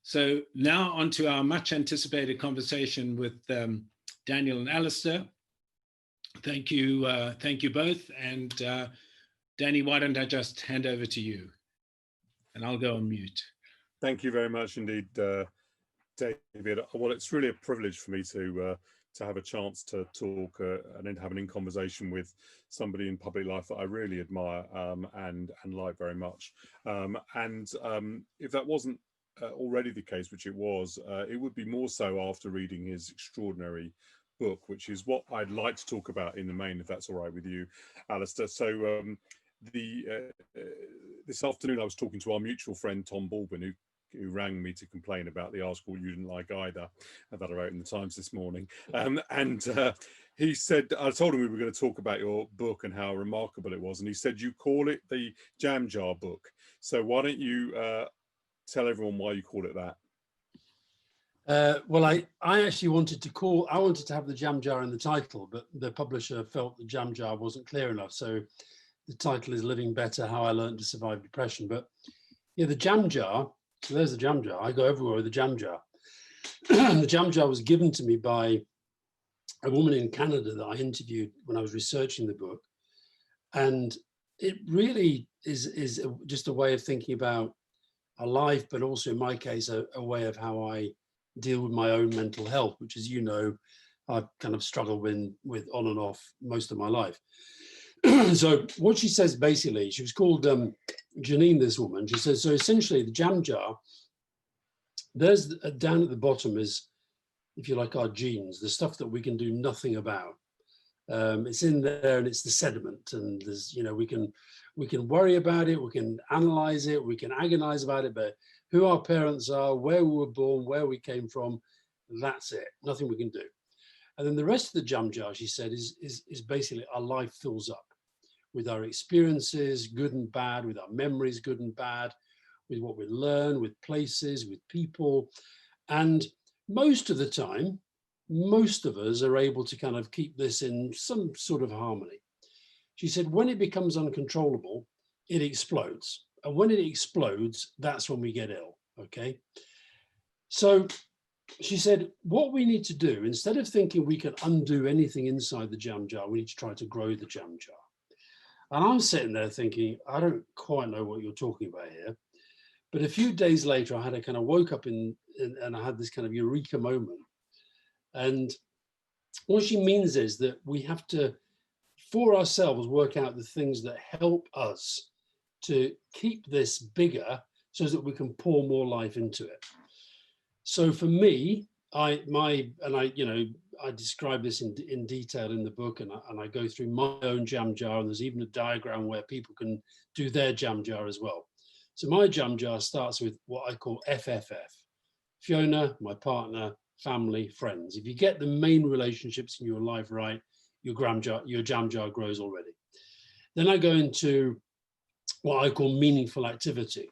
So now on to our much anticipated conversation with Daniel and Alastair. Thank you both. And Danny, why don't I just hand over to you and I'll go on mute. Thank you very much indeed, David. Well, it's really a privilege for me to have a chance to talk and then have an in-conversation with somebody in public life that I really admire and like very much. If that wasn't already the case, which it was, it would be more so after reading his extraordinary book, which is what I'd like to talk about in the main, if that's all right with you, Alastair. So this afternoon I was talking to our mutual friend Tom Balbin, who rang me to complain about the article you didn't like either that I wrote in the Times this morning. He said, I told him we were going to talk about your book and how remarkable it was, and he said you call it the Jam Jar book. So why don't you tell everyone why you call it that? Well, I actually wanted to have the jam jar in the title, but the publisher felt the jam jar wasn't clear enough. So the title is Living Better, How I Learned to Survive Depression. But yeah, the jam jar, so there's the jam jar. I go everywhere with the jam jar. The jam jar was given to me by a woman in Canada that I interviewed when I was researching the book. And it really is just a way of thinking about a life, but also in my case, a way of how I deal with my own mental health, which, as you know, I've kind of struggled with on and off most of my life. So what she says, basically, she was called Janine, this woman. She says, so essentially the jam jar, there's down at the bottom is, if you like, our genes, the stuff that we can do nothing about. It's in there and it's the sediment, and there's, you know, we can worry about it, we can analyze it, we can agonize about it, but who our parents are, where we were born, where we came from, that's it, nothing we can do. And then the rest of the jam jar, she said, is basically our life fills up with our experiences, good and bad, with our memories, good and bad, with what we learn, with places, with people. And most of the time, most of us are able to kind of keep this in some sort of harmony. She said, when it becomes uncontrollable, it explodes. And when it explodes, that's when we get ill, okay? So she said, what we need to do, instead of thinking we can undo anything inside the jam jar, we need to try to grow the jam jar. And I'm sitting there thinking, I don't quite know what you're talking about here. But a few days later, I had a kind of woke up and I had this kind of eureka moment. And what she means is that we have to, for ourselves, work out the things that help us to keep this bigger so that we can pour more life into it. So for me, I describe this in detail in the book, and I go through my own jam jar, and there's even a diagram where people can do their jam jar as well. So my jam jar starts with what I call FFF: Fiona, my partner, family, friends. If you get the main relationships in your life right, your jam jar grows already. Then I go into what I call meaningful activity.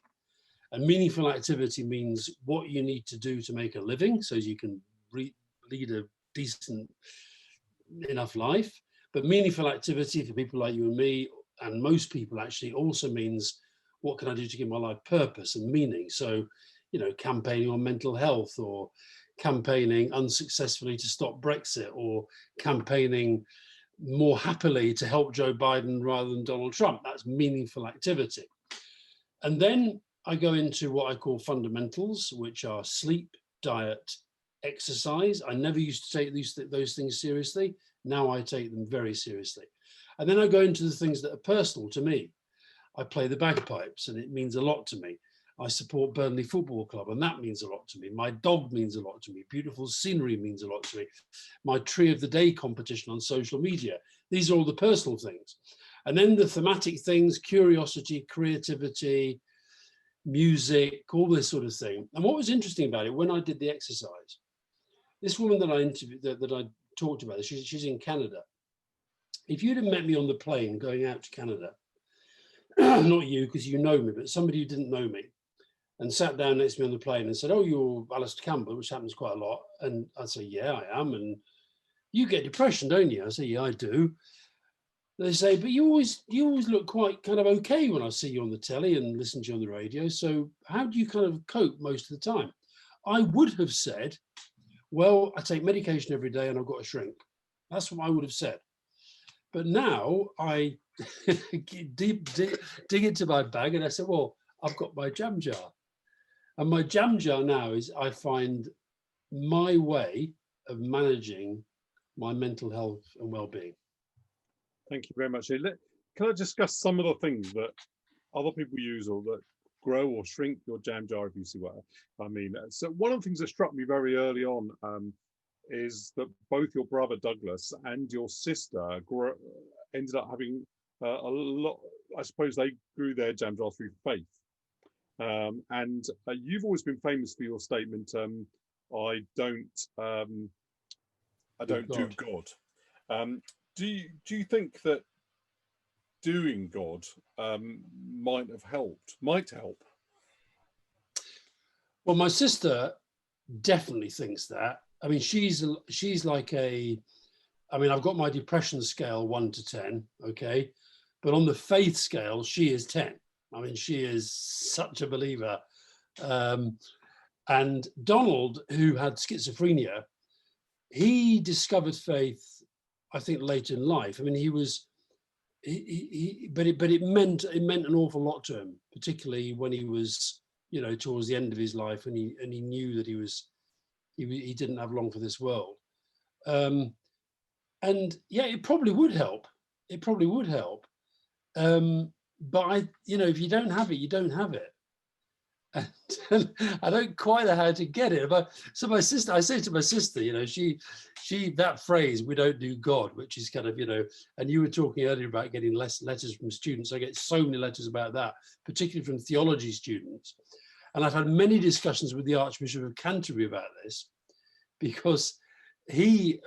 And meaningful activity means what you need to do to make a living so you can lead a decent enough life. But meaningful activity for people like you and me, and most people actually, also means what can I do to give my life purpose and meaning? So, you know, campaigning on mental health, or campaigning unsuccessfully to stop Brexit, or campaigning more happily to help Joe Biden rather than Donald Trump. That's meaningful activity. And then I go into what I call fundamentals, which are sleep, diet, exercise. I never used to take those things seriously. Now I take them very seriously. And then I go into the things that are personal to me. I play the bagpipes, and it means a lot to me. I support Burnley Football Club, and that means a lot to me. My dog means a lot to me. Beautiful scenery means a lot to me. My Tree of the Day competition on social media. These are all the personal things. And then the thematic things: curiosity, creativity, music, all this sort of thing. And what was interesting about it, when I did the exercise, this woman that I interviewed, that I talked about, she's in Canada. If you'd have met me on the plane going out to Canada, not you, because you know me, but somebody who didn't know me, and sat down next to me on the plane and said, "Oh, you're Alastair Campbell," which happens quite a lot. And I'd say, "Yeah, I am." And "You get depression, don't you?" I say, "Yeah, I do." They say, "But you always look quite kind of okay when I see you on the telly and listen to you on the radio. So how do you kind of cope most of the time?" I would have said, well, I take medication every day and I've got a shrink. That's what I would have said. But now I dig into my bag and I said, well, I've got my jam jar. And my jam jar now is, I find, my way of managing my mental health and well-being. Thank you very much. Can I discuss some of the things that other people use or that grow or shrink your jam jar, if you see what I mean? So one of the things that struck me very early on is that both your brother Douglas and your sister ended up having a lot. I suppose they grew their jam jar through faith. And you've always been famous for your statement, I don't do God. Do you think that doing God might help? Well, my sister definitely thinks that. I mean, she's like I mean, I've got my depression scale 1 to 10, okay, but on the faith scale, she is 10. I mean, she is such a believer. And Donald, who had schizophrenia, he discovered faith, I think, late in life. I mean, but it meant an awful lot to him, particularly when he was, you know, towards the end of his life, and he knew that he didn't have long for this world. And yeah, it probably would help. It probably would help. But if you don't have it, you don't have it. And I don't quite know how to get it. So my sister, I say to my sister, you know, she that phrase, "we don't do God," which is kind of, you know, and you were talking earlier about getting less letters from students. I get so many letters about that, particularly from theology students. And I've had many discussions with the Archbishop of Canterbury about this, because I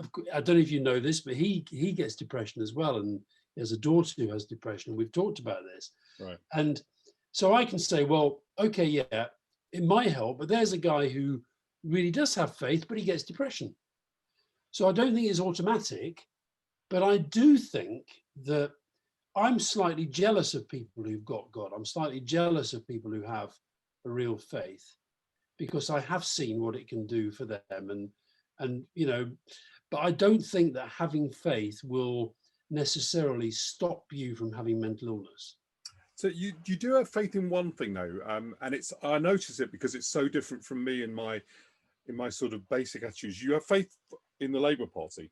don't know if you know this, but he gets depression as well. And he has a daughter who has depression. And we've talked about this. Right. And so I can say, well, okay, yeah, it might help, but there's a guy who really does have faith, but he gets depression. So I don't think it's automatic, but I do think that I'm slightly jealous of people who've got God. I'm slightly jealous of people who have a real faith, because I have seen what it can do for them. And you know, but I don't think that having faith will necessarily stop you from having mental illness. So you do have faith in one thing though, and I notice it because it's so different from me in my sort of basic attitudes. You have faith in the Labour Party.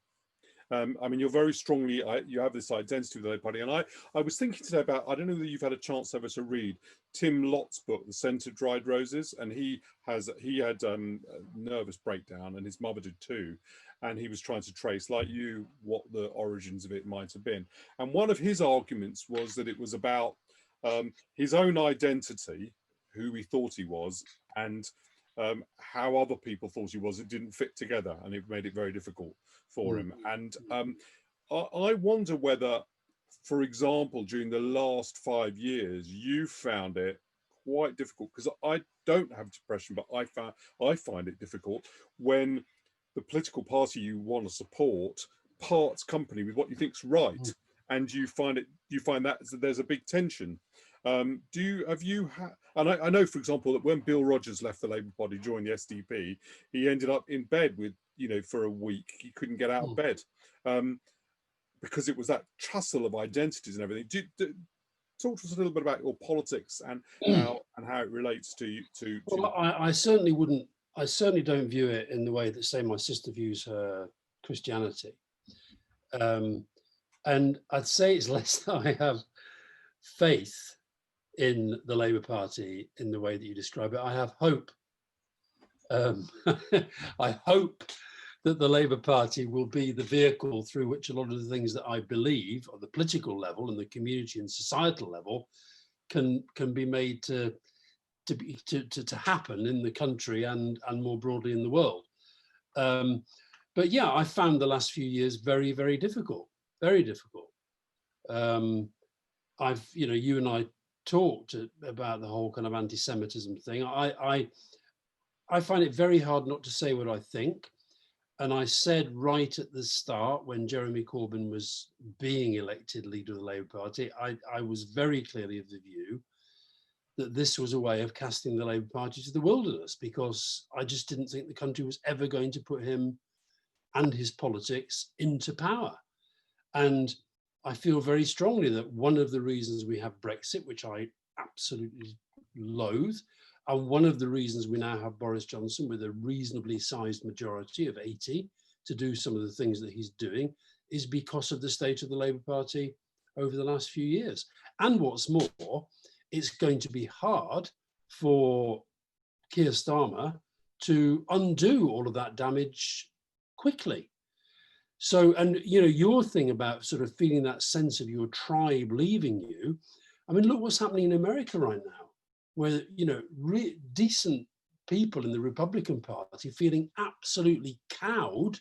I mean, you're very strongly, you have this identity with the Labour Party. And I was thinking today about, I don't know whether you've had a chance ever to read Tim Lott's book, The Scent of Dried Roses. And he had a nervous breakdown, and his mother did too. And he was trying to trace, like you, what the origins of it might have been. And one of his arguments was that it was about his own identity, who he thought he was, and how other people thought he was. It didn't fit together, and it made it very difficult for him. And I wonder whether, for example, during the last 5 years, you found it quite difficult, because I don't have depression, but I find it difficult when the political party you want to support parts company with what you think's right, and you find that there's a big tension. And I know, for example, that when Bill Rogers left the Labour Party, joined the SDP, he ended up in bed with, you know, for a week. He couldn't get out of bed because it was that tussle of identities and everything. Talk to us a little bit about your politics and how it relates to you. Well, I certainly wouldn't. I certainly don't view it in the way that, say, my sister views her Christianity. And I'd say it's less that I have faith in the Labour Party in the way that you describe it. I have hope. I hope that the Labour Party will be the vehicle through which a lot of the things that I believe on the political level and the community and societal level can be made to happen in the country and more broadly in the world. But yeah, I found the last few years very, very difficult. Very difficult. You and I talked about the whole kind of anti-Semitism thing. I find it very hard not to say what I think. And I said right at the start, when Jeremy Corbyn was being elected leader of the Labour Party, I was very clearly of the view that this was a way of casting the Labour Party to the wilderness, because I just didn't think the country was ever going to put him and his politics into power. And I feel very strongly that one of the reasons we have Brexit, which I absolutely loathe, and one of the reasons we now have Boris Johnson with a reasonably sized majority of 80 to do some of the things that he's doing, is because of the state of the Labour Party over the last few years. And what's more, it's going to be hard for Keir Starmer to undo all of that damage quickly. So, and you know, your thing about sort of feeling that sense of your tribe leaving you, I mean, look what's happening in America right now, where, you know, decent people in the Republican Party feeling absolutely cowed,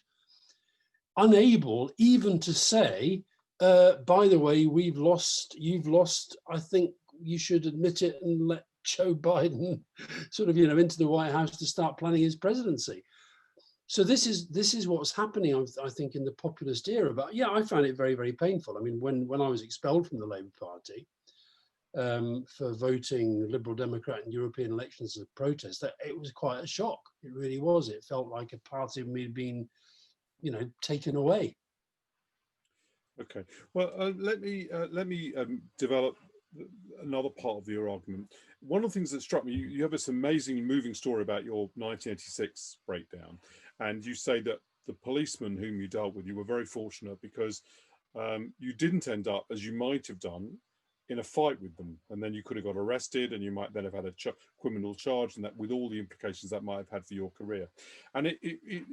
unable even to say, by the way, you've lost, I think you should admit it and let Joe Biden sort of, you know, into the White House to start planning his presidency. So this is what's happening, I think, in the populist era. But yeah, I found it very, very painful. I mean, when I was expelled from the Labour Party for voting Liberal Democrat in European elections as a protest, it was quite a shock. It really was. It felt like a part of me had been, you know, taken away. Okay. Well, let me develop another part of your argument. One of the things that struck me, you have this amazing, moving story about your 1986 breakdown, and you say that the policeman whom you dealt with, you were very fortunate because you didn't end up, as you might have done, in a fight with them, and then you could have got arrested, and you might then have had a criminal charge, and that with all the implications that might have had for your career. And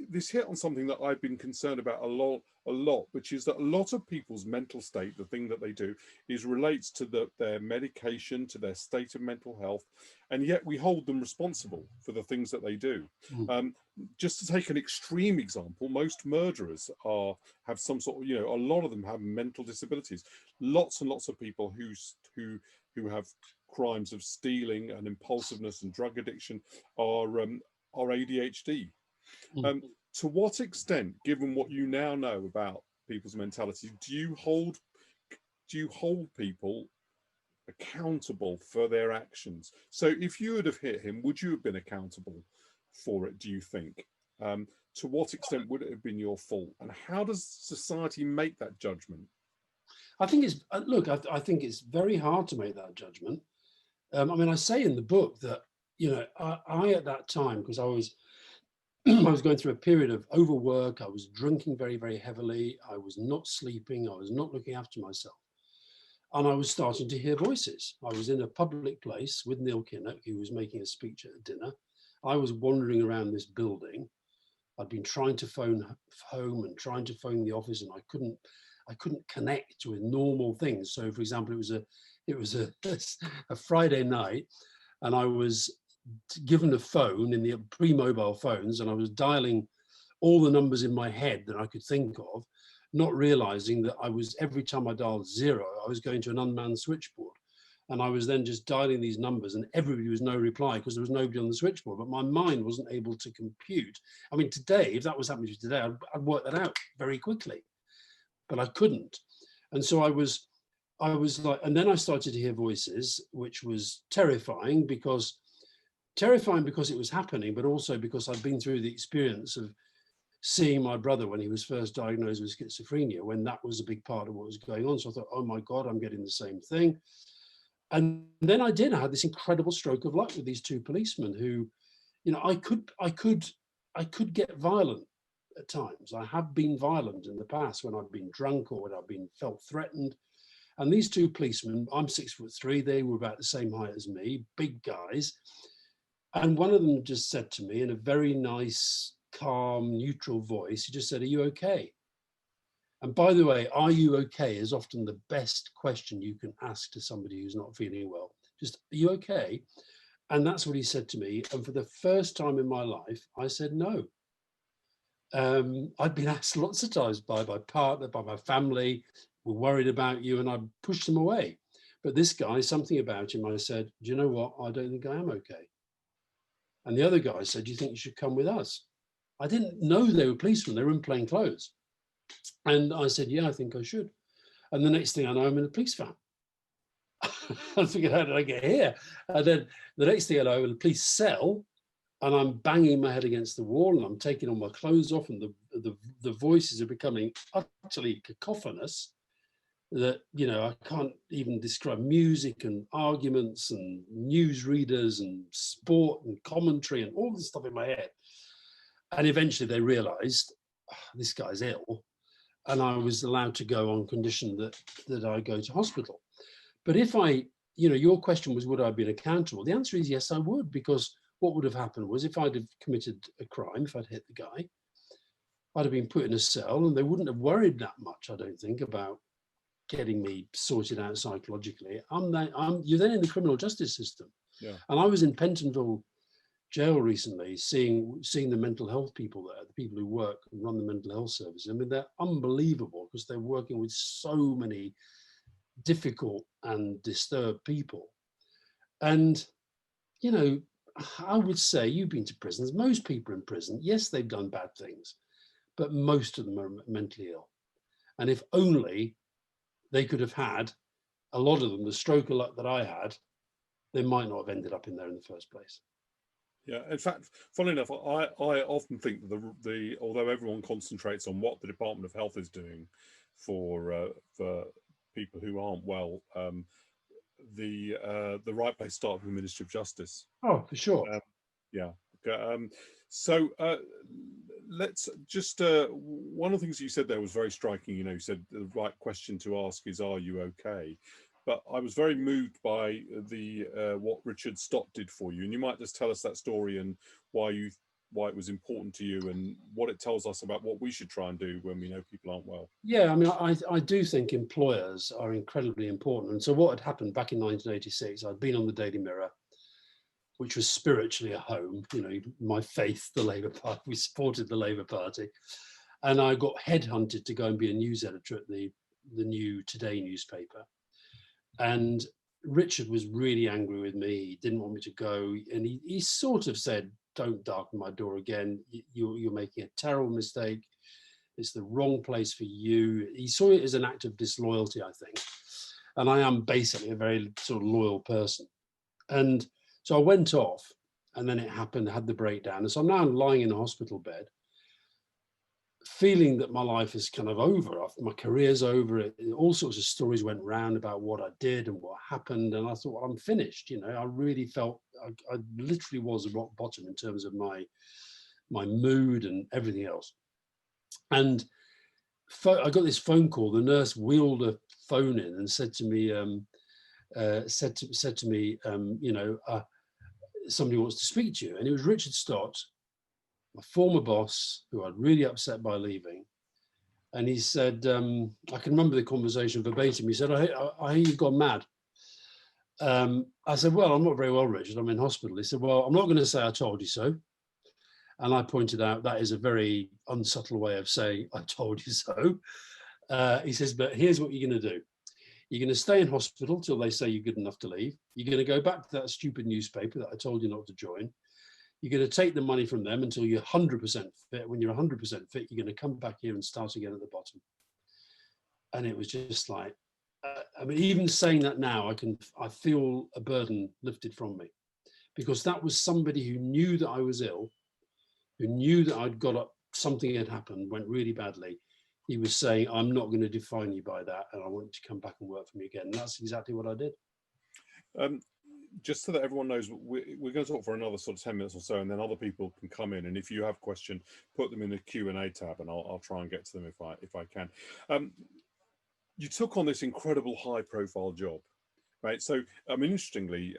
this hit on something that I've been concerned about a lot, which is that a lot of people's mental state, the thing that they do, is relates to their medication, to their state of mental health, and yet we hold them responsible for the things that they do. Just to take an extreme example, most murderers have some sort of, you know, a lot of them have mental disabilities. Lots and lots of people who have crimes of stealing and impulsiveness and drug addiction are ADHD. To what extent, given what you now know about people's mentality, do you hold people accountable for their actions? So if you would have hit him, would you have been accountable for it, do you think? To what extent would it have been your fault? And how does society make that judgment? I think it's, look, I think it's very hard to make that judgment. I mean, I say in the book that, you know, I at that time, because I was going through a period of overwork, I was drinking very, very heavily, I was not sleeping, I was not looking after myself. And I was starting to hear voices. I was in a public place with Neil Kinnock, who was making a speech at a dinner. I was wandering around this building. I'd been trying to phone home and trying to phone the office, and I couldn't connect with normal things. So, for example, it was a Friday night, and I was given a phone in the pre-mobile phones, and I was dialing all the numbers in my head that I could think of, not realizing that every time I dialed 0, I was going to an unmanned switchboard. And I was then just dialing these numbers, and everybody was no reply because there was nobody on the switchboard, but my mind wasn't able to compute. I mean, today, if that was happening today, I'd work that out very quickly, but I couldn't. And so I was like, and then I started to hear voices, which was terrifying because it was happening, but also because I'd been through the experience of seeing my brother when he was first diagnosed with schizophrenia, when that was a big part of what was going on. So I thought, oh my God, I'm getting the same thing. And then I had this incredible stroke of luck with these two policemen who, you know, I could get violent at times. I have been violent in the past when I've been drunk or when I've been felt threatened. And these two policemen, I'm 6'3", they were about the same height as me, big guys. And one of them just said to me in a very nice, calm, neutral voice, he just said, "Are you okay?" And by the way, "Are you okay?" is often the best question you can ask to somebody who's not feeling well. Just, "Are you okay?" And that's what he said to me. And for the first time in my life, I said no. I'd been asked lots of times by my partner, by my family, "We're worried about you," and I pushed them away. But this guy, something about him, I said, "Do you know what? I don't think I am okay." And the other guy said, "Do you think you should come with us?" I didn't know they were policemen, they were in plain clothes. And I said, "Yeah, I think I should." And the next thing I know, I'm in a police van. I'm thinking, how did I get here? And then the next thing I know, the police cell, and I'm banging my head against the wall, and I'm taking all my clothes off, and the voices are becoming utterly cacophonous. That, you know, I can't even describe. Music and arguments and news readers and sport and commentary and all this stuff in my head. And eventually they realized, this guy's ill, and I was allowed to go on condition that I go to hospital. But if I, you know, your question was, would I have been accountable? The answer is yes, I would, because what would have happened was, if I'd have committed a crime, if I'd hit the guy, I'd have been put in a cell, and they wouldn't have worried that much, I don't think, about getting me sorted out psychologically. You're then in the criminal justice system. Yeah. And I was in Pentonville jail recently, seeing the mental health people there, the people who work and run the mental health service. I mean, they're unbelievable, because they're working with so many difficult and disturbed people. And, you know, I would say, you've been to prisons, most people in prison, yes, they've done bad things, but most of them are mentally ill. And if only they could have had, a lot of them, the stroke of luck that I had, they might not have ended up in there in the first place. Yeah, in fact, funnily enough, I often think that although everyone concentrates on what the Department of Health is doing for people who aren't well, the right place to start with the Ministry of Justice. Oh, for sure. Yeah. So let's just one of the things you said there was very striking. You know, you said the right question to ask is, "Are you okay?" But I was very moved by what Richard Stott did for you, and you might just tell us that story and why it was important to you, and what it tells us about what we should try and do when we know people aren't well. Yeah, I mean, I do think employers are incredibly important. And so what had happened back in 1986, I'd been on the Daily Mirror, which was spiritually a home, you know, my faith, the Labour Party, we supported the Labour Party. And I got headhunted to go and be a news editor at the new Today newspaper. And Richard was really angry with me. He didn't want me to go. And he sort of said, don't darken my door again. You're making a terrible mistake. It's the wrong place for you. He saw it as an act of disloyalty, I think. And I am basically a very sort of loyal person. And so I went off, and then it happened, I had the breakdown. And so I'm now lying in a hospital bed, feeling that my life is kind of over, my career's over. All sorts of stories went round about what I did and what happened. And I thought, well, I'm finished. You know, I really felt, I literally was at rock bottom in terms of my mood and everything else. And I got this phone call. The nurse wheeled a phone in and said to me, you know, somebody wants to speak to you. And it was Richard Stott, my former boss, who I'd really upset by leaving. And he said, I can remember the conversation verbatim. He said, I hear you've gone mad. I said, well, I'm not very well, Richard. I'm in hospital. He said, well, I'm not going to say I told you so. And I pointed out that is a very unsubtle way of saying I told you so. He says, but here's what you're going to do. You're going to stay in hospital till they say you're good enough to leave. You're going to go back to that stupid newspaper that I told you not to join. You're going to take the money from them until you're 100% fit. When you're 100% fit, you're going to come back here and start again at the bottom. And it was just like, I mean, even saying that now, I feel a burden lifted from me, because that was somebody who knew that I was ill, who knew that I'd got up, something had happened, went really badly. He was saying, I'm not going to define you by that, and I want you to come back and work for me again. And that's exactly what I did. Just so that everyone knows, we're going to talk for another sort of 10 minutes or so, and then other people can come in. And if you have a question, put them in the Q&A tab, and I'll try and get to them if I can. You took on this incredible high-profile job, right? So, I mean, interestingly,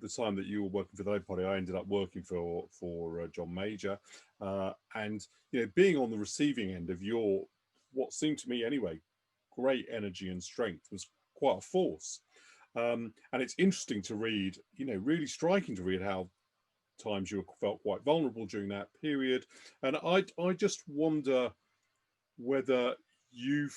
the time that you were working for the Labour Party, I ended up working for John Major, and you know, being on the receiving end of your, what seemed to me anyway, great energy and strength was quite a force. And it's interesting to read, you know, really striking to read how times you felt quite vulnerable during that period. And I just wonder whether you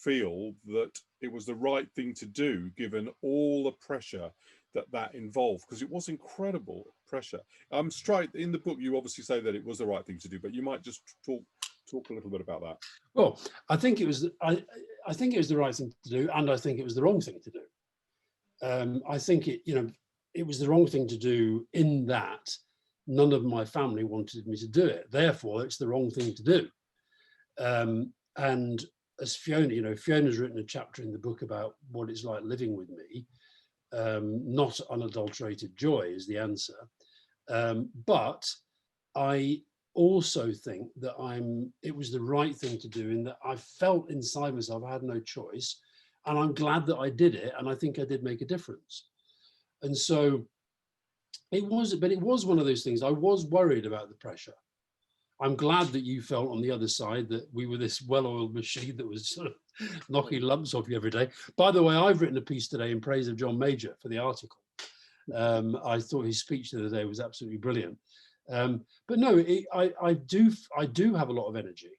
feel that it was the right thing to do, given all the pressure that involved, because it was incredible pressure. Straight in the book, you obviously say that it was the right thing to do, but you might just talk a little bit about that. Well, I think it was I think it was the right thing to do, and I think it was the wrong thing to do. I think it was the wrong thing to do, in that none of my family wanted me to do it. Therefore, it's the wrong thing to do. And as Fiona, Fiona's written a chapter in the book about what it's like living with me. Not unadulterated joy is the answer. But I also think that it was the right thing to do, in that I felt inside myself I had no choice, and I'm glad that I did it, and I think I did make a difference. And so it was one of those things. I was worried about the pressure. I'm glad that you felt on the other side that we were this well-oiled machine that was sort of knocking lumps off you every day. By the way, I've written a piece today in praise of John Major for the article. I thought his speech the other day was absolutely brilliant. But no, I do have a lot of energy.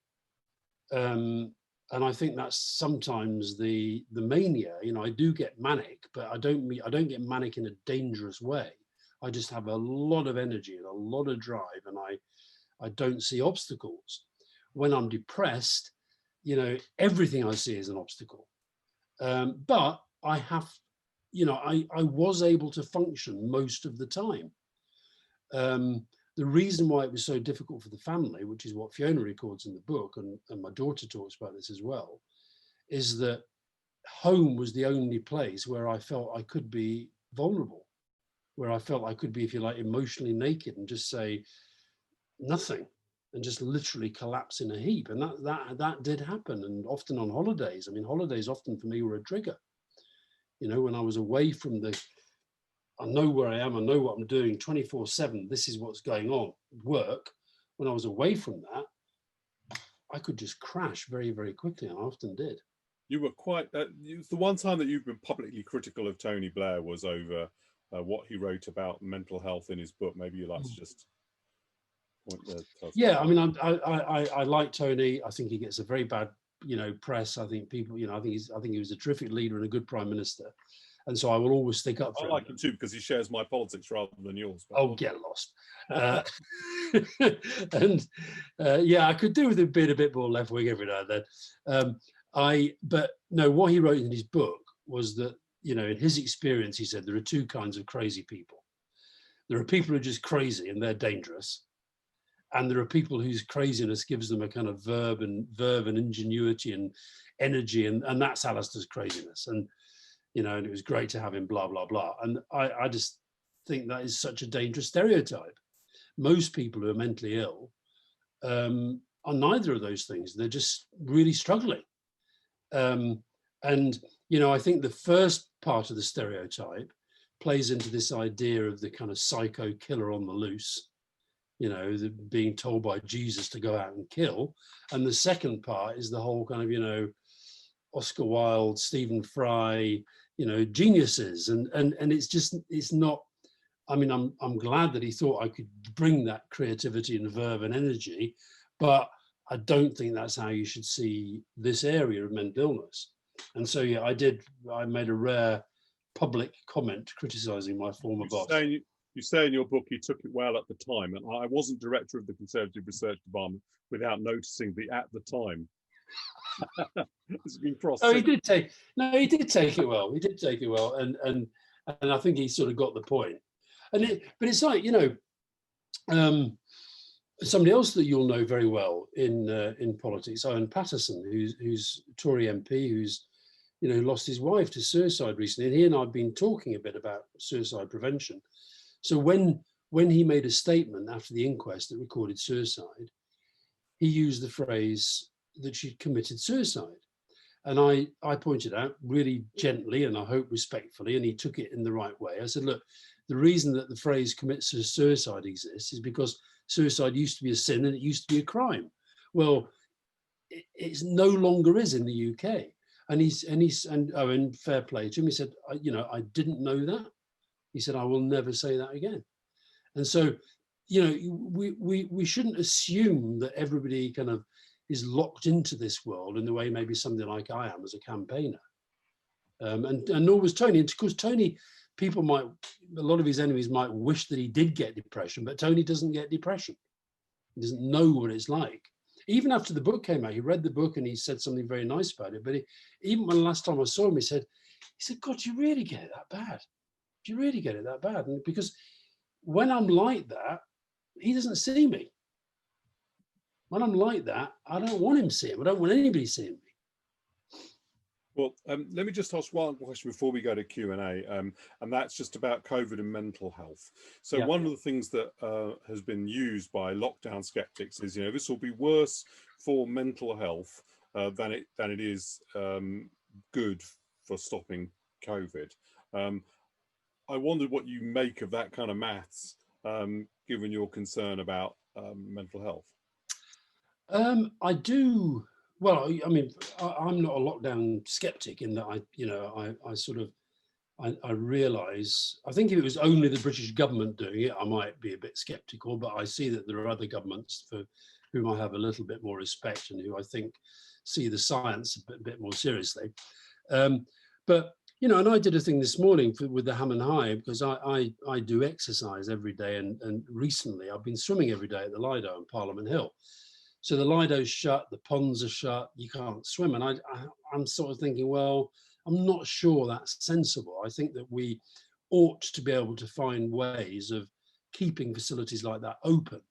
And I think that's sometimes the mania. I do get manic, but I don't get manic in a dangerous way. I just have a lot of energy and a lot of drive, and I don't see obstacles. When I'm depressed, everything I see is an obstacle. But I have, I was able to function most of the time. The reason why it was so difficult for the family, which is what Fiona records in the book, and my daughter talks about this as well, is that home was the only place where I felt I could be vulnerable, where I felt I could be, if you like, emotionally naked and just say nothing and just literally collapse in a heap. And that did happen, and often on holidays. I mean, holidays often for me were a trigger. When I was away from I know where I am, I know what I'm doing 24/7, this is what's going on, work. When I was away from that, I could just crash very, very quickly, and I often did. You were quite, the one time that you've been publicly critical of Tony Blair was over what he wrote about mental health in his book. Maybe you'd like to just point there. Yeah, I mean, I like Tony. I think he gets a very bad, press. I think people, I think he was a terrific leader and a good prime minister. And so I will always stick up for him. I like him too, because he shares my politics rather than yours. Oh, get lost. And yeah, I could do with him being a bit more left wing every now and then. But no, what he wrote in his book was that, in his experience, he said there are two kinds of crazy people. There are people who are just crazy and they're dangerous. And there are people whose craziness gives them a kind of verve and ingenuity and energy. And that's Alastair's craziness. And and it was great to have him, blah, blah, blah. And I just think that is such a dangerous stereotype. Most people who are mentally ill are neither of those things. They're just really struggling. And, I think the first part of the stereotype plays into this idea of the kind of psycho killer on the loose, being told by Jesus to go out and kill. And the second part is the whole kind of, Oscar Wilde, Stephen Fry, geniuses, and it's not. I mean, I'm glad that he thought I could bring that creativity and verve and energy, but I don't think that's how you should see this area of mental illness. And so yeah, I made a rare public comment criticizing my former boss. You say in your book you took it well at the time, and I wasn't director of the Conservative Research Department without noticing the at the time. It's been crossed. Oh, he did take it well. He did take it well, and I think he sort of got the point. But it's like, somebody else that you'll know very well in politics, Owen Paterson, who's Tory MP, who's who lost his wife to suicide recently, and he and I have been talking a bit about suicide prevention. So when he made a statement after the inquest that recorded suicide, he used the phrase that she'd committed suicide. And I pointed out really gently, and I hope respectfully, and he took it in the right way. I said, look, the reason that the phrase commits suicide exists is because suicide used to be a sin and it used to be a crime. Well, it no longer is in the UK. And Owen, fair play to him, he said, I didn't know that. He said, I will never say that again. And so, we shouldn't assume that everybody kind of is locked into this world in the way maybe somebody like I am as a campaigner. And nor was Tony. And of course, Tony, a lot of his enemies might wish that he did get depression, but Tony doesn't get depression. He doesn't know what it's like. Even after the book came out, he read the book and he said something very nice about it. But even when the last time I saw him, he said He said, God, do you really get it that bad? Do you really get it that bad? And because when I'm like that, he doesn't see me. When I'm like that, I don't want him seeing me. I don't want anybody seeing me. Well, let me just ask one question before we go to Q&A, and that's just about COVID and mental health. So one of the things that has been used by lockdown skeptics is, this will be worse for mental health than it is good for stopping COVID. I wondered what you make of that kind of maths, given your concern about mental health. I do. Well, I mean, I'm not a lockdown skeptic in that I realise, I think if it was only the British government doing it, I might be a bit sceptical, but I see that there are other governments for whom I have a little bit more respect and who I think see the science a bit more seriously. But, and I did a thing this morning with the Ham and High, because I do exercise every day, and recently I've been swimming every day at the Lido on Parliament Hill. So the Lido's shut, the ponds are shut, you can't swim. And I'm sort of thinking, well, I'm not sure that's sensible. I think that we ought to be able to find ways of keeping facilities like that open.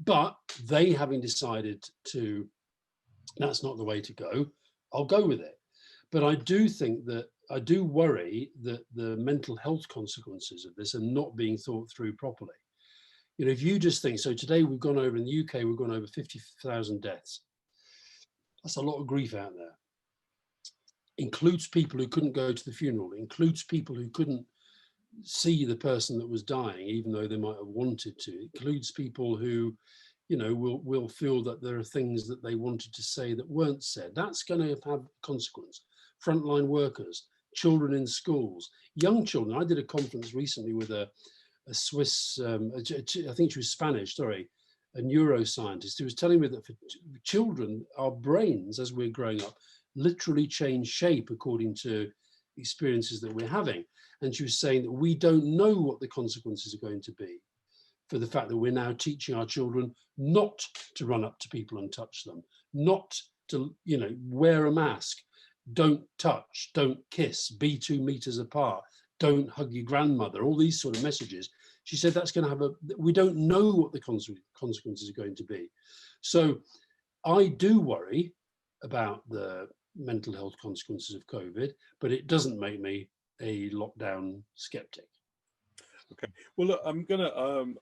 But they having decided that's not the way to go, I'll go with it. But I do think that, I do worry that the mental health consequences of this are not being thought through properly. If you just think, so today we've gone over in the UK, we've gone over 50,000 deaths. That's a lot of grief out there. Includes people who couldn't go to the funeral, includes people who couldn't see the person that was dying, even though they might have wanted to. It includes people who, will feel that there are things that they wanted to say that weren't said. That's going to have consequence. Frontline workers, children in schools, young children. I did a conference recently with a Swiss, I think she was Spanish, sorry, a neuroscientist who was telling me that for children, our brains, as we're growing up, literally change shape according to experiences that we're having. And she was saying that we don't know what the consequences are going to be for the fact that we're now teaching our children not to run up to people and touch them, not to, wear a mask, don't touch, don't kiss, be 2 meters apart, don't hug your grandmother, all these sort of messages. She said that's going to have we don't know what the consequences are going to be. So I do worry about the mental health consequences of COVID, but it doesn't make me a lockdown skeptic. Okay, well, look, I'm going to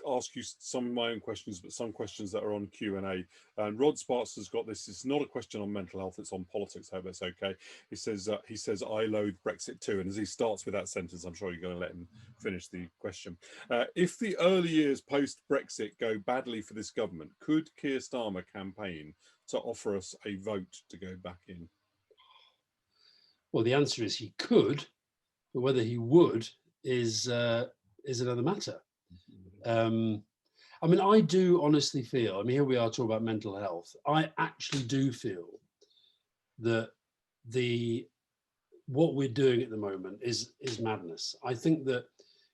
ask you some of my own questions, but some questions that are on Q&A. And Rod Sparks has got this. It's not a question on mental health, it's on politics. I hope that's okay. He says, I loathe Brexit too. And as he starts with that sentence, I'm sure you're going to let him finish the question. If the early years post-Brexit go badly for this government, could Keir Starmer campaign to offer us a vote to go back in? Well, the answer is he could, but whether he would is another matter. I mean, I do honestly feel, here we are talking about mental health. I actually do feel that what we're doing at the moment is madness. I think that,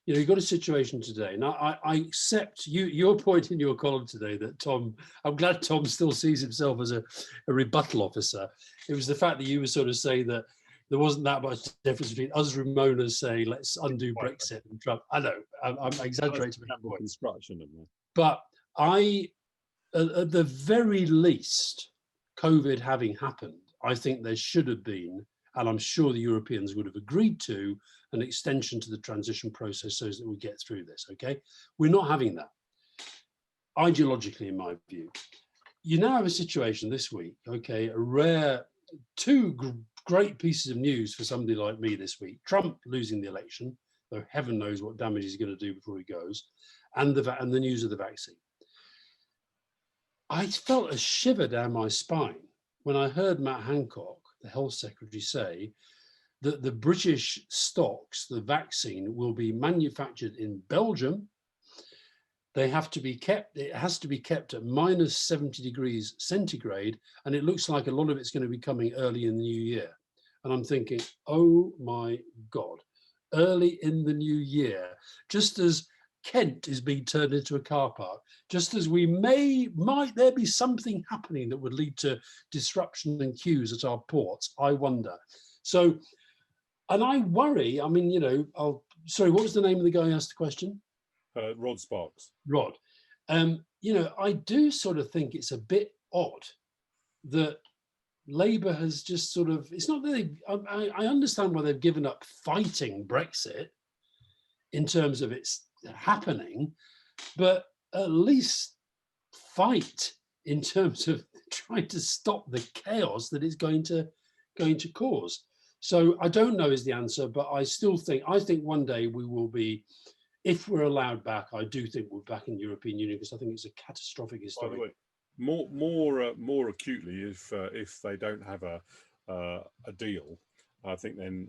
you've got a situation today. Now, I accept your point in your column today that Tom, I'm glad Tom still sees himself as a rebuttal officer. It was the fact that you were sort of saying that there wasn't that much difference between us Ramonas saying, let's undo Brexit and Trump. I know, I'm exaggerating that point. But at the very least, COVID having happened, I think there should have been, and I'm sure the Europeans would have agreed to, an extension to the transition process so that we get through this, okay? We're not having that, ideologically, in my view. You now have a situation this week, okay, a rare, two great pieces of news for somebody like me this week. Trump losing the election, though heaven knows what damage he's going to do before he goes, and the news of the vaccine. I felt a shiver down my spine when I heard Matt Hancock, the health secretary, say that the British stocks, the vaccine, will be manufactured in Belgium. They have to be kept, it has to be kept at minus 70 degrees centigrade, and it looks like a lot of it's going to be coming early in the new year. And I'm thinking, oh my God, early in the new year, just as Kent is being turned into a car park, just as might there be something happening that would lead to disruption and queues at our ports, I wonder. So And I worry, I mean, you know, sorry, what was the name of the guy who asked the question? Rod Sparks. Rod. You know, I do sort of think it's a bit odd that Labour has just sort of, it's not that I understand why they've given up fighting Brexit in terms of its happening, but at least fight in terms of trying to stop the chaos that it's going to cause. So I don't know is the answer, but I think one day we will be, if we're allowed back, I do think we're back in the European Union, because I think it's a catastrophic historic. By the way, more acutely, if they don't have a deal, I think then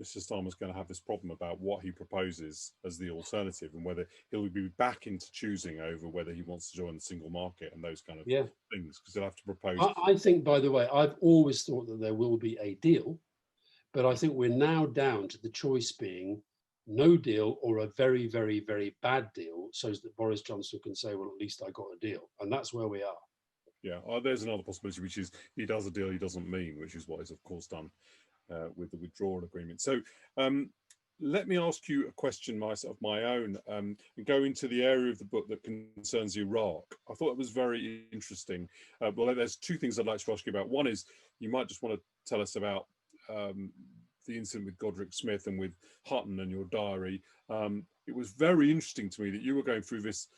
Mr. Starmer's going to have this problem about what he proposes as the alternative, and whether he'll be back into choosing over whether he wants to join the single market and those kind of things, because he'll have to propose. I think, by the way, I've always thought that there will be a deal, but I think we're now down to the choice being no deal or a very, very, very bad deal, so that Boris Johnson can say, well, at least I got a deal. And that's where we are. Yeah, there's another possibility, which is he does a deal he doesn't mean, which is what is, of course, done with the withdrawal agreement. So let me ask you a question of my own, and go into the area of the book that concerns Iraq. I thought it was very interesting. Well, there's two things I'd like to ask you about. One is, you might just want to tell us about the incident with Godric Smith and with Hutton and your diary. It was very interesting to me that you were going through this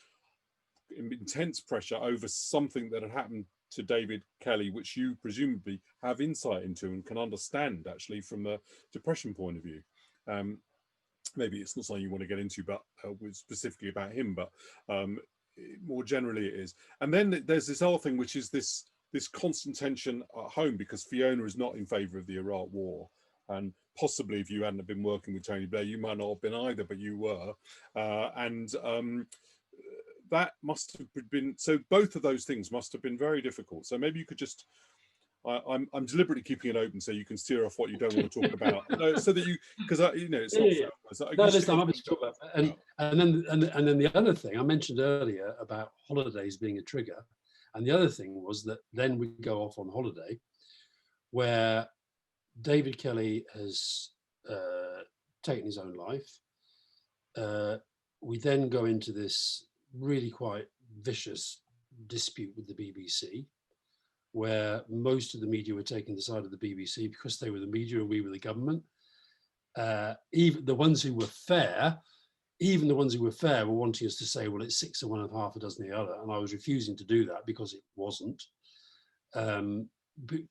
intense pressure over something that had happened to David Kelly, which you presumably have insight into and can understand actually from the depression point of view. Maybe it's not something you want to get into, but specifically about him, but more generally it is. And then there's this other thing, which is this constant tension at home, because Fiona is not in favour of the Iraq war. And possibly if you hadn't been working with Tony Blair, you might not have been either, but you were. That must have been, so both of those things must have been very difficult. So maybe you could just, I'm deliberately keeping it open so you can steer off what you don't want to talk about, so that you, because you know it's not fair. So no, listen, I'm happy to talk about that. And then the other thing I mentioned earlier about holidays being a trigger, and the other thing was that then we go off on holiday, where David Kelly has taken his own life. We then go into this really quite vicious dispute with the BBC, where most of the media were taking the side of the BBC because they were the media and we were the government. Even the ones who were fair were wanting us to say, well, it's 6 of one and half a dozen of the other. And I was refusing to do that because it wasn't.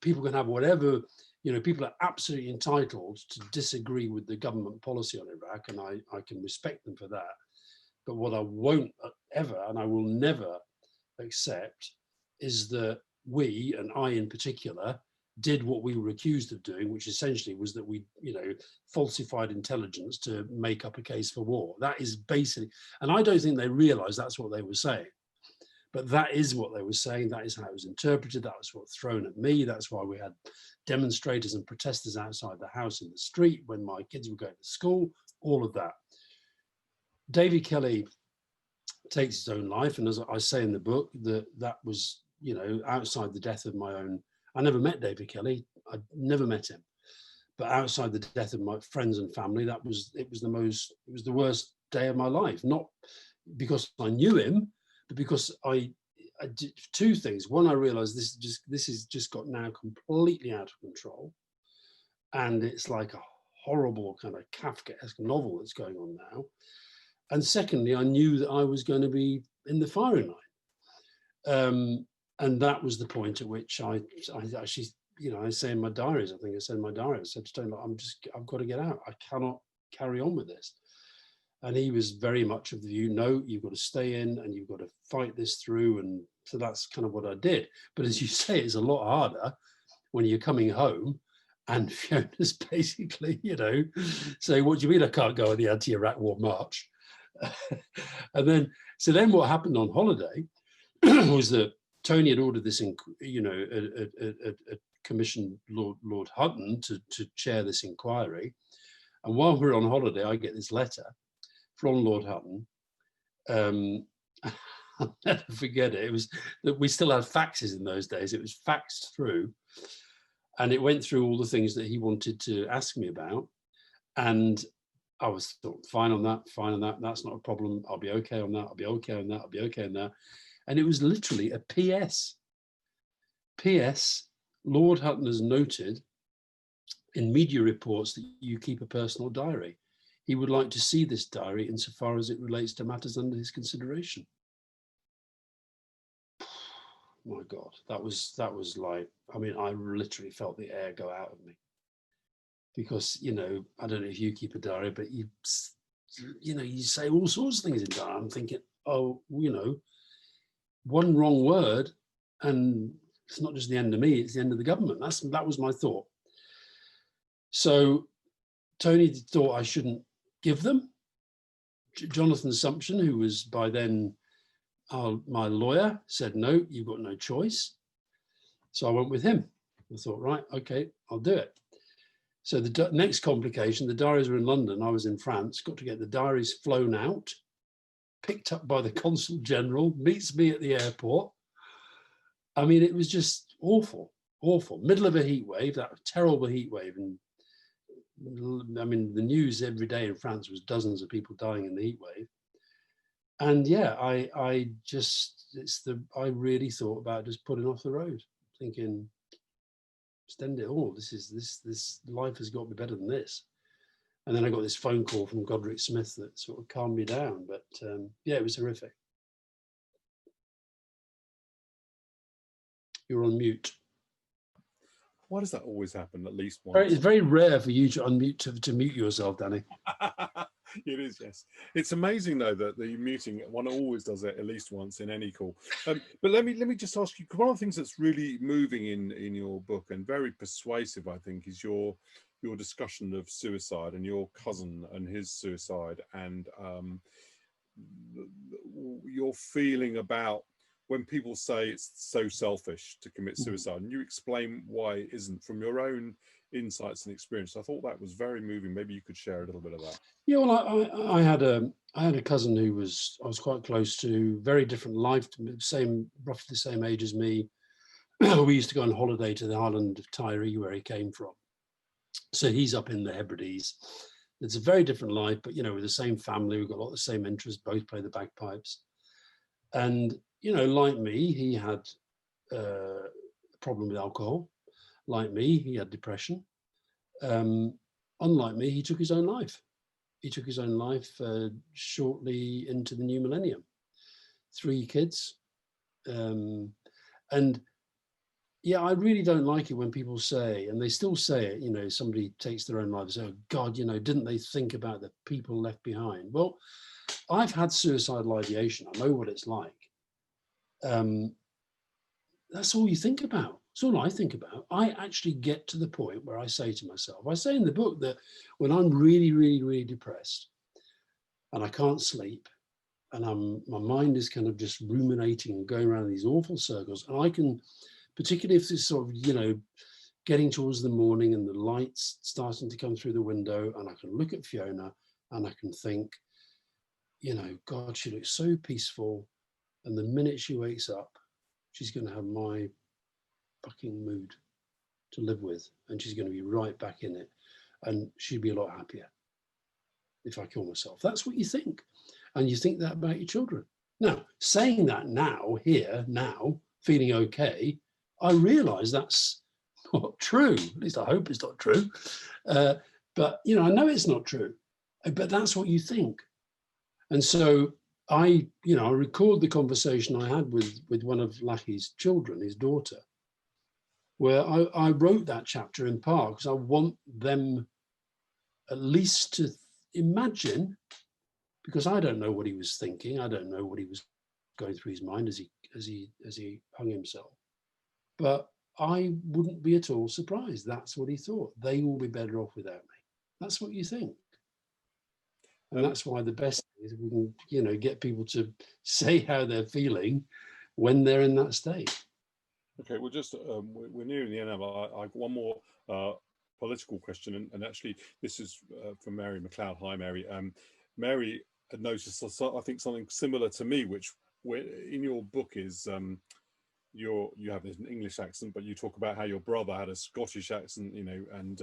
People can have whatever, you know, people are absolutely entitled to disagree with the government policy on Iraq, and I can respect them for that. But what I won't ever, and I will never accept, is that we, and I in particular, did what we were accused of doing, which essentially was that we, you know, falsified intelligence to make up a case for war. That is basically, and I don't think they realised that's what they were saying. But that is what they were saying. That is how it was interpreted. That was what's thrown at me. That's why we had demonstrators and protesters outside the house in the street when my kids were going to school, all of that. David Kelly takes his own life. And as I say in the book, that was, you know, outside the death of my own. I never met David Kelly. I never met him. But outside the death of my friends and family, it was the worst day of my life. Not because I knew him, but because I did two things. One, I realized this has just got now completely out of control. And it's like a horrible kind of Kafkaesque novel that's going on now. And secondly, I knew that I was going to be in the firing line. And that was the point at which I actually, you know, I say in my diaries, I said to Tony, I've got to get out. I cannot carry on with this. And he was very much of the view, no, you've got to stay in and you've got to fight this through. And so that's kind of what I did. But as you say, it's a lot harder when you're coming home and Fiona's basically, you know, saying, what do you mean I can't go on the anti-Iraq war march? And then what happened on holiday was that Tony had ordered this, you know, a commissioned Lord Hutton to chair this inquiry. And while we're on holiday, I get this letter from Lord Hutton. I'll never forget it. It was that we still had faxes in those days. It was faxed through. And it went through all the things that he wanted to ask me about. And I was fine on that, fine on that. That's not a problem. I'll be okay on that. I'll be okay on that. I'll be okay on that. And it was literally a PS. PS, Lord Hutton has noted in media reports that you keep a personal diary. He would like to see this diary insofar as it relates to matters under his consideration. My God, that was like, I mean, I literally felt the air go out of me. Because, you know, I don't know if you keep a diary, but you know, you say all sorts of things in diary. I'm thinking, oh, you know, one wrong word and it's not just the end of me, it's the end of the government. That was my thought. So Tony thought I shouldn't give them. Jonathan Sumption, who was by then my lawyer, said, no, you've got no choice. So I went with him. I thought, right, okay, I'll do it. So the next complication, the diaries were in London, I was in France, got to get the diaries flown out, picked up by the Consul General, meets me at the airport. I mean, it was just awful, awful. Middle of a heat wave, that terrible heat wave. And I mean, the news every day in France was dozens of people dying in the heat wave. And yeah, I really thought about just putting off the road, thinking, extend it all. This life has got to be better than this. And then I got this phone call from Godric Smith that sort of calmed me down. But yeah, it was horrific. You're on mute. Why does that always happen at least once? It's very rare for you to unmute to mute yourself, Danny. It is, yes. It's amazing though that the muting, one always does it at least once in any call. But let me just ask you, one of the things that's really moving in your book and very persuasive, I think, is your discussion of suicide and your cousin and his suicide, and your feeling about when people say it's so selfish to commit suicide, and you explain why it isn't from your own insights and experience. I thought that was very moving. Maybe you could share a little bit of that. Yeah, well, I had a cousin who I was quite close to, very different life, roughly the same age as me. We used to go on holiday to the island of Tyree, where he came from. So he's up in the Hebrides. It's a very different life, but you know, with the same family, we've got a lot of the same interests, both play the bagpipes. And you know, like me, he had a problem with alcohol. Like me, he had depression. Unlike me, he took his own life. He took his own life shortly into the new millennium. 3 kids. And yeah, I really don't like it when people say, and they still say it, you know, somebody takes their own life and say, oh God, you know, didn't they think about the people left behind? Well, I've had suicidal ideation. I know what it's like. That's all you think about. That's all I think about. I actually get to the point where I say to myself, I say in the book that when I'm really, really, really depressed and I can't sleep and my mind is kind of just ruminating and going around these awful circles, and I can, particularly if it's sort of, you know, getting towards the morning and the lights starting to come through the window, and I can look at Fiona and I can think, you know, God, she looks so peaceful. And the minute she wakes up, she's going to have my fucking mood to live with, and she's going to be right back in it, and she'd be a lot happier if I kill myself. That's what you think, and you think that about your children. Now, saying that now, feeling okay, I realise that's not true. At least I hope it's not true. But you know, I know it's not true, but that's what you think. And so I record the conversation I had with one of Lackey's children, his daughter, where I wrote that chapter in part because I want them at least to imagine, because I don't know what he was thinking. I don't know what he was going through his mind as he hung himself. But I wouldn't be at all surprised. That's what he thought. They will be better off without me. That's what you think. And that's why the best thing is we can, you know, get people to say how they're feeling when they're in that state. Okay, well, just we're nearing the end of I've one more political question, and actually this is from Mary McLeod. Hi, Mary. Mary had noticed, I think, something similar to me, which in your book is you have an English accent, but you talk about how your brother had a Scottish accent, you know, and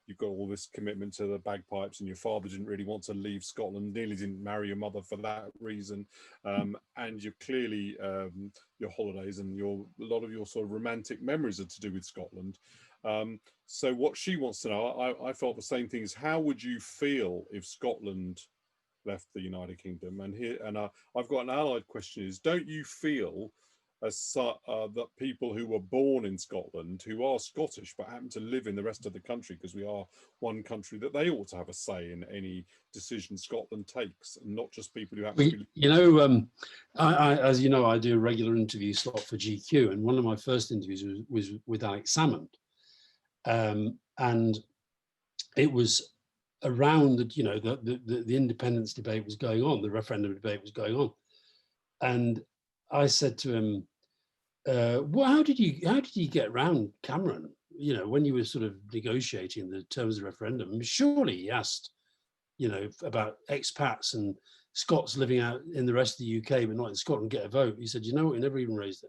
you've got all this commitment to the bagpipes, and your father didn't really want to leave Scotland, nearly didn't marry your mother for that reason, and you're clearly your holidays and a lot of your sort of romantic memories are to do with Scotland. So what she wants to know, I felt the same thing, is how would you feel if Scotland left the United Kingdom? And here, and I've got an allied question: is don't you feel that people who were born in Scotland, who are Scottish but happen to live in the rest of the country, because we are one country, that they ought to have a say in any decision Scotland takes, and not just people who happen to be... You know, as you know, I do a regular interview slot for GQ, and one of my first interviews was with Alex Salmond, and it was around, you know, the independence debate was going on, the referendum debate was going on, and I said to him, well, how did you get around Cameron, you know, when you were sort of negotiating the terms of the referendum? Surely, he asked, you know, about expats and Scots living out in the rest of the UK but not in Scotland get a vote. He said, you know what, he never even raised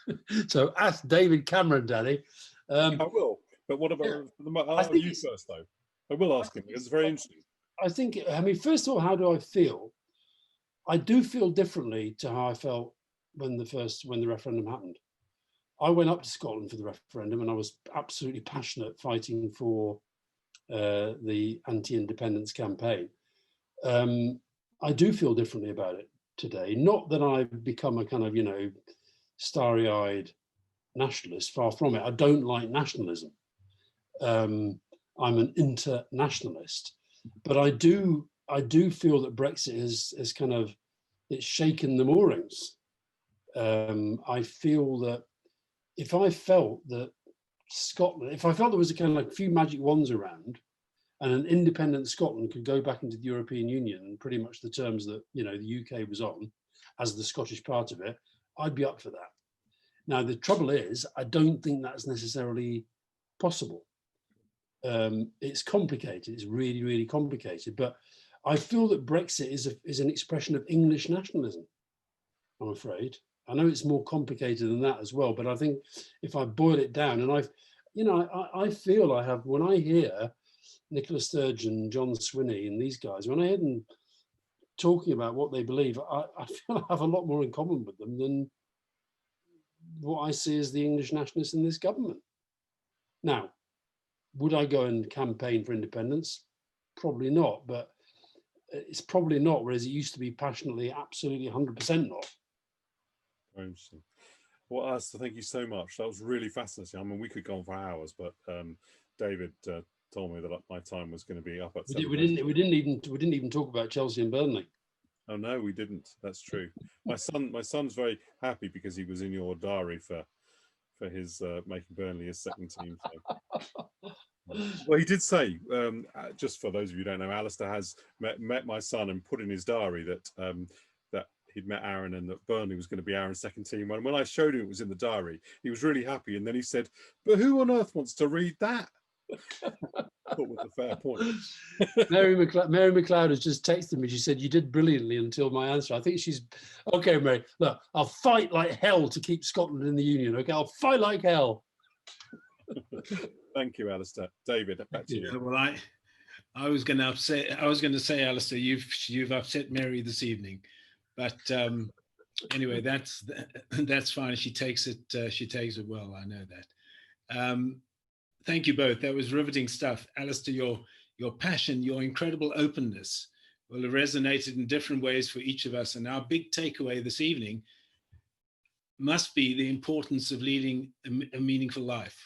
it. So ask David Cameron, Danny. I will, but what about you first, though? I will ask him, because it's very interesting. I think, I mean, first of all, how do I feel? I do feel differently to how I felt when the referendum happened. I went up to Scotland for the referendum, and I was absolutely passionate fighting for the anti-independence campaign. I do feel differently about it today. Not that I've become a kind of, you know, starry-eyed nationalist, far from it. I don't like nationalism. I'm an internationalist, but I do feel that Brexit has kind of, it's shaken the moorings. I feel that if I felt that Scotland, if I felt there was a kind of like few magic wands around, and an independent Scotland could go back into the European Union, pretty much the terms that, you know, the UK was on as the Scottish part of it, I'd be up for that. Now, the trouble is, I don't think that's necessarily possible. It's complicated. It's really, really complicated. But I feel that Brexit is an expression of English nationalism, I'm afraid. I know it's more complicated than that as well, but I think if I boil it down, and I feel I have, when I hear Nicola Sturgeon, John Swinney and these guys, when I hear them talking about what they believe, I feel I have a lot more in common with them than what I see as the English nationalists in this government. Now, would I go and campaign for independence? Probably not, but it's probably not, whereas it used to be passionately, absolutely 100% not. Very interesting. Well, Alastair, thank you so much. That was really fascinating. I mean, we could go on for hours, but David told me that my time was going to be up at 7. We didn't even talk about Chelsea and Burnley. Oh no, we didn't. That's true. My son's very happy because he was in your diary for his making Burnley his second team. So. Well, he did say, just for those of you who don't know, Alastair has met my son and put in his diary that that he'd met Aaron and that Burnley was going to be Aaron's second team. And when I showed him it was in the diary, he was really happy. And then he said, "But who on earth wants to read that?" Thought was a fair point. Mary McLeod has just texted me. She said, "You did brilliantly until my answer." I think she's okay, Mary. Look, I'll fight like hell to keep Scotland in the Union. Okay, I'll fight like hell. Thank you, Alastair. David, back to you. Well, I was going to say, Alastair, you've upset Mary this evening, but anyway, that's fine. She takes it well. I know that. Thank you both. That was riveting stuff. Alastair, your passion, your incredible openness will have resonated in different ways for each of us. And our big takeaway this evening must be the importance of leading a meaningful life.